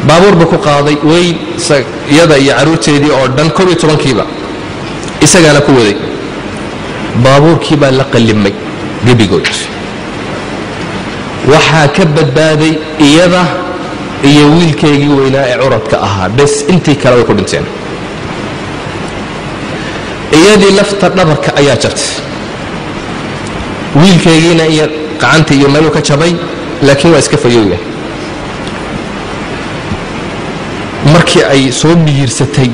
baabuur buu ku qaaday way iyada iyo caruurteedii oo dhan 12 kiiba isagana ku waday baabuurkii baa la qallimay gebigood waxaa ka badbaaday iyada iyo wiilkeygii weynaa ee curadka ahaa bas intii kale way ku dhinteen iyadii lafta dhabarka ayaa jabtay wiilkeygiina iyo qacantii iyo meeluu ka jabay laakiin waa iska fayooya markii ay soo miyirsatay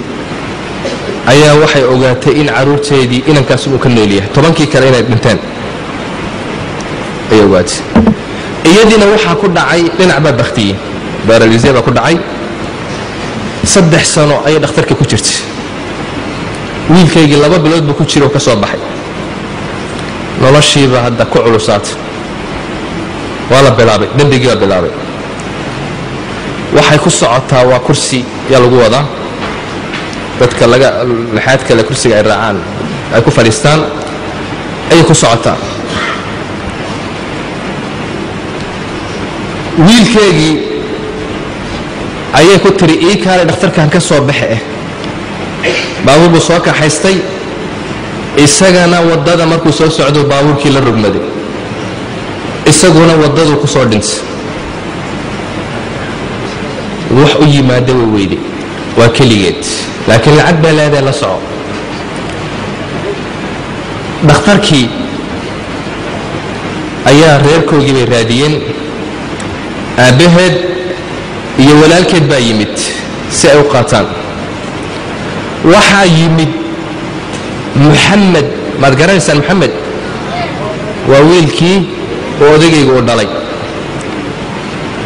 ayaa waxay ogaatay in caruurteedii inankaas uu ka nool yahay 10kii kale inay dhinteen ay ogaatay iyadiina waxaa ku dhacay dhinac baa baktiyey baralisiya baa ku dhacay 3 sano ayay dhakhtarka ku jirtay wiilkeygii 2 bilood buu ku jiro ka soo baxay noloshiiba hadda ku culusaatay waa la bilaabay dambigii waa bilaabay waxay ku socotaa waa kursi yaa lagu wadaa dadka laxaad kale kursiga ay raacaan ay ku fadhiistaan ay ku socotaa wiilkeygii ayay ku tiri ii kaale dhakhtarkan ka soo baxe baabuur buu soo kaxaystay isagana wadada markuu soo socdo baabuurkii la rogmaday isaguna wadadu ku soo dhintay wax u yimaado way weyday waa kaligeed laakiin lacag baa leedahay la soco dhakhtarkii ayaa reerkoogii bay raadiyeen aabaheed iyo walaalkeed baa yimid si ay u qaataan waxaa yimid محمد ما تقرأنسان محمد وويلكي وأوديجي ودالي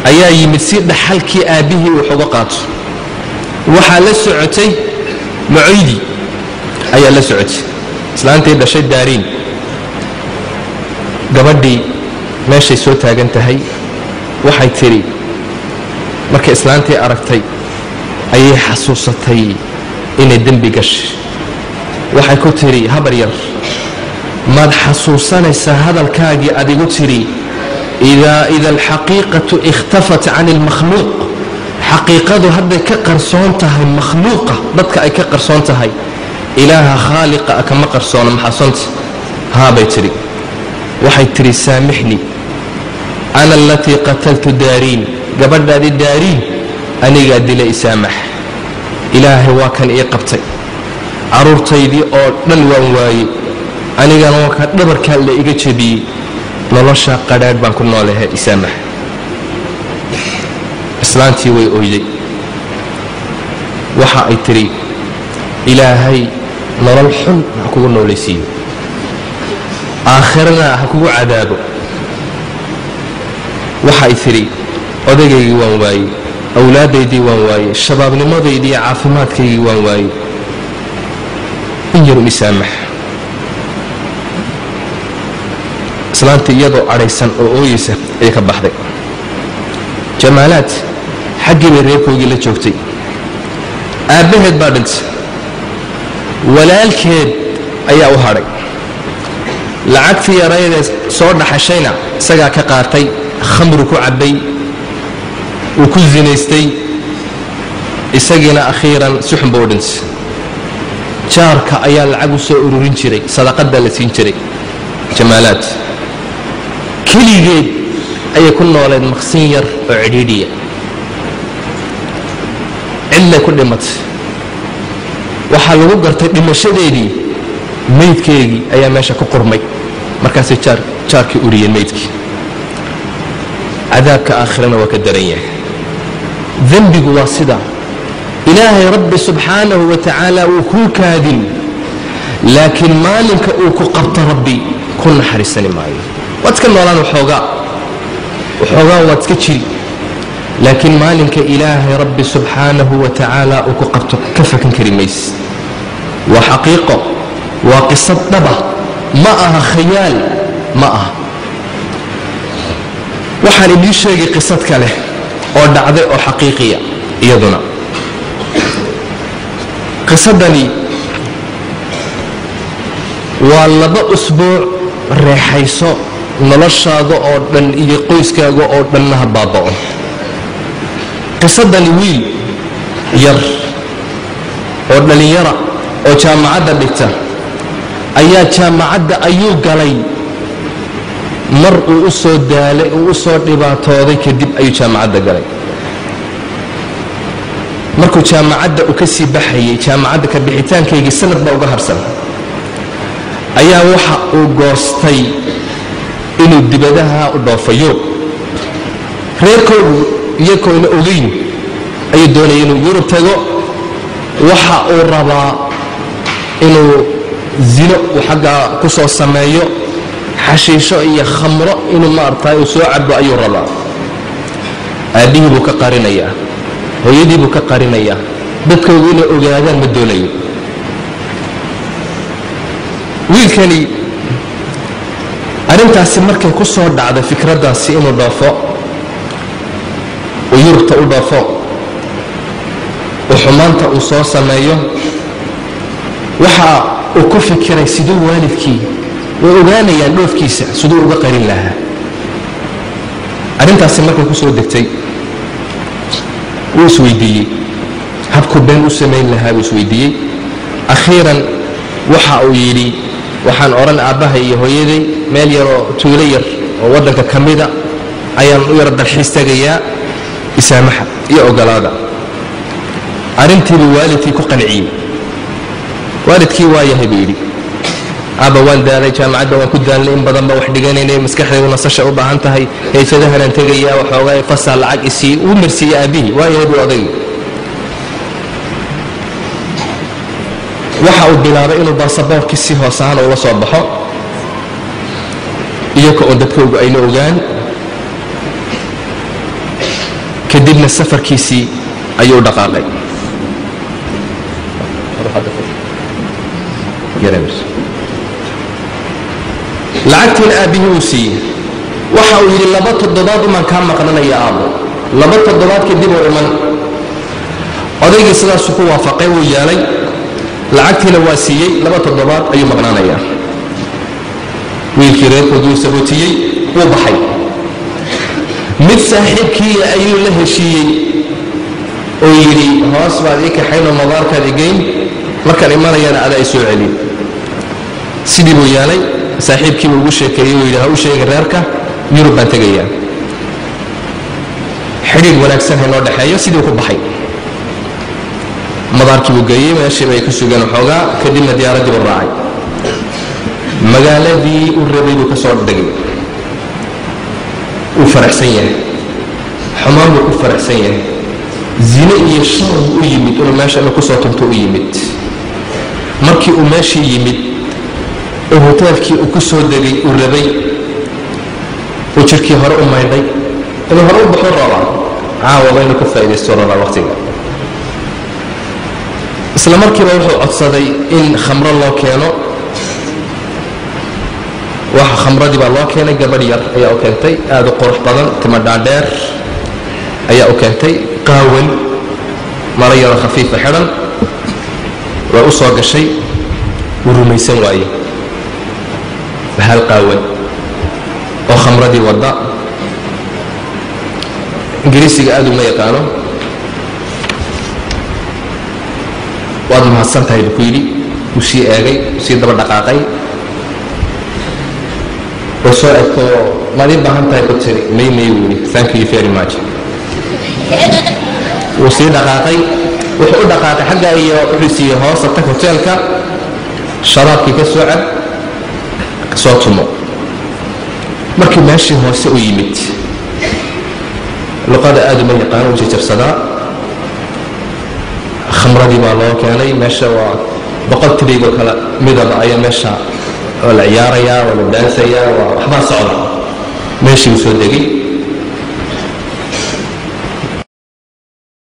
أيا يمسير دحالكي أبيه وحقوقاته وحال السعودي معيدي أيا السعودي سلانتي دشي دارين قبدي ماشي صوتها جنتهي وحي تري marka islaantii aragtay ayay xasuusatay inay dambi gashay waxay ku tiri habar yar maad xasuusanaysaa hadalkaagii adigu tiri ida alxaqiiqatu ikhtafat can almakhluuq xaqiiqadu hadday ka qarsoon tahay makhluuqa dadka ay ka qarsoon tahay ilaaha khaaliqa kama qarsoona maxaasanta haabay tiri waxay tiri saamixni ana allatii qataltu daariin gabadhaadii daariin anigaa dilay isaamax ilaahay waa kan ii qabtay caruurtaydii oo dhan waan waayey anigana waa kan dhabarkaa la iga jebiyey nolosha qadhaadh baan ku noolahay isaamax islaantii way oyday waxa ay tiri ilaahay nolol xun ha kugu noolaysiiyo aakhirana ha kugu cadaabo waxa ay tiri odaygii waan waayey awlaadaydii waan waayey shabaabnimadaydii iyo caafimaadkaygii waan waayey in yar isaamax islaanta iyadoo adhaysan oo ooyeysa ayay ka baxday jamaalaad xaggii bay reerkoogii la joogtay aabbaheed baa dhintay walaalkeed ayaa u hadhay lacagtii yaraydee soo dhaxashayna isagaa ka qaatay khamru ku cabbay wuu ku zinaystay isagiina akhiiran si xun buu u dhintay jaarka ayaa lacag u soo ururin jiray sadaqadda la siin jiray jamaalaad keligeed ayay ku nooleed maqsin yar oo cidhiidhiya cidlay ku dhimatay waxaa lagu gartay dhimashadeedii maydkeegii ayaa meesha ku qurmay markaasay jaarkii uriyeen maydkii cadaabka aakhirana waa ka daran yahay dembigu waa sida ilaahay rabbi subxaanahu wa tacaala wuu kuu kaadin laakiin maalinka uu ku qabto rabbi ku naxariisani maayo waad iska noolaan waxoogaa waad iska jiri laakiin maalinka ilaahay rabbi subxaanahu wa tacaala uu ku qabto ka fakan kari mayse waa xaqiiqo waa qisad dhaba ma aha khayaal ma aha waxaan idin sheegay qisad kale oo dhacday oo xaqiiqiya iyaduna qisadani waa 2 usbuuc reexayso noloshaada oo dhan iyo qoyskaaga oo dhanna ha baaba'o قصة لويل ير ودليرة وجامعة بيته أيها جامعة أيو قلي مرء أسود دالي وأسود لباطوري كدب أيو جامعة قلي مركو جامعة وكسي بحي جامعة كبحيتان كيجي سنة بوغهر سنة أيها وحا وقوستي إنو دبدها ودوفيو reerku iyako ina ogeyn ay doonayeen inuu Yurub tago waxa uu rabaa inuu zino xaga ku soo sameeyo xashiisho iyo khamro inuu maartay uu soo cabo ayuu rabaa aabihii buu ka qarinaya hooyadii buu ka qarinaya dadka ina ogaadaan ma doonayo wiilkani arintaasi markay ku soo dhacday fikradaasi inuu dhaafo ويرتا ودافو وحمانتا وصو سمايو وحا وكفكري سيدو والدكي وأغانيا لوفكيسا سيدو uga qarin laha arintaasi markay ku soo degtay وسويدي habku been u sameyn laha وسويدي أخيرا waxa uu yiri waxaan oran aabahay iyo hooyaday meel yar oo tuulo yar oo wadanka kamida ayaan u yar dalxiis tagayaa إسامحة يا أقلادا أرنتي بوالدتي كقنعين والدكي وايه بيري أبا والدا لي جامعة وكنت لين بدن بوحد جاني مسكحة ونصش أو بعنتها هي فدها ننتجيا وحواي فصل عكسي ومرسي أبي وايه بوضي وحاول بلا رأي الباصبور كسي هو سهل ولا صباحه ياكو أندتكو أين أوجان كدبنا السفر كيسي أيو دقاقي لعقت الأبي وسي وحاول لبط الضباط من كان مقننا يا أبو لبط الضباط كدبوا إيمان أضيق صدا سكوا وافقي ويالي لعقت الواسيي لبط الضباط أيو مقننا يا ويكريت ودوس الروتيي وضحي mid saaxiibkii ayuu la heshiiyey oo yiri hoos baad ii kaxayno madaarka dhigayn markaan imanayana aad ay soo celin sidii buu yaalay saaxiibkii uu ugu sheekeeyay oo yiri ha u sheegay reerka Yurub baan tagayaa xiriir wanaagsan hay noo dhaxeeyo sidii ku baxay madaarkii uu geeyay meeshii ay ku sugan xoogaa kadibna diyaaradii u raacay magaaladii uu rabay uu ka soo dhigay وفرحسين حمام وفرحسين زنا يشان ويمد ولا ماشي أنا كسرت أنتو يمد مركي وماشي يمد وهتافكي وكسر دقي والربي وشركي هرب ما يدي أنا هرب بحر رابع والله إنه كفاية يستور على وقتي إسلام مركي بروح أتصدي إن خمر الله كانوا waxa khamradii baa loo keenay gabadh yar ayaa u keentay aad u qurux badan timo dhaadheer ayaa u keentay qaawan mara yar khafiif xiran waa u soo gashay urumaysan waaye hal qaawan oo khamradii wada ingiriisiga aad uma yaqaano waad mahadsantahay buu yidhi uu sii eegay sii daba dhaqaaqay وسؤالك ما دي بهان تاي بتري مي ويلي thank you very much وسي دقائق وحو دقائق حقا iyo risiyo hoos ta hotelka sharaabki ka socod soo tumo markii meeshii hoose u yimid luqada aad ma yaqaan oo jabsada khamradii baa loo keenay meesha waa boqol tirigo kala midab ay meesha ولا عياريا ولا دانسيا وحبا صعبة ماشي وسودقي